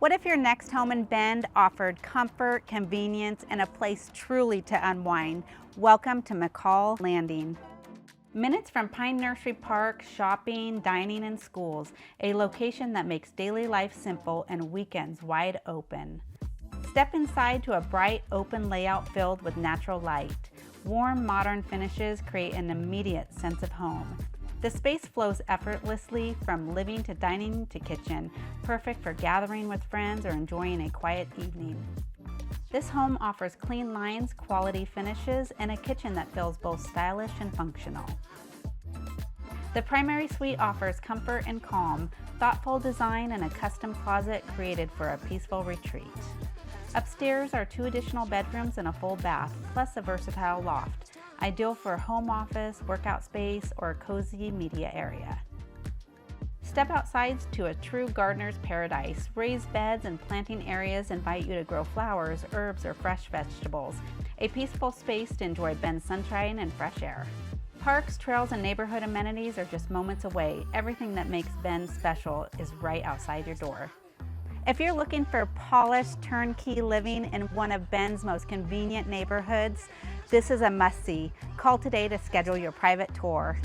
What if your next home in Bend offered comfort, convenience, and a place truly to unwind? Welcome to McCall Landing. Minutes from Pine Nursery Park, shopping, dining, and schools, a location that makes daily life simple and weekends wide open. Step inside to a bright, open layout filled with natural light. Warm, modern finishes create an immediate sense of home. The space flows effortlessly from living to dining to kitchen, perfect for gathering with friends or enjoying a quiet evening. This home offers clean lines, quality finishes, and a kitchen that feels both stylish and functional. The primary suite offers comfort and calm, thoughtful design, and a custom closet created for a peaceful retreat. Upstairs are 2 additional bedrooms and a full bath, plus a versatile loft, ideal for a home office, workout space, or a cozy media area. Step outside to a true gardener's paradise. Raised beds and planting areas invite you to grow flowers, herbs, or fresh vegetables. A peaceful space to enjoy Bend's sunshine and fresh air. Parks, trails, and neighborhood amenities are just moments away. Everything that makes Bend special is right outside your door. If you're looking for polished, turnkey living in one of Bend's most convenient neighborhoods, this is a must-see. Call today to schedule your private tour.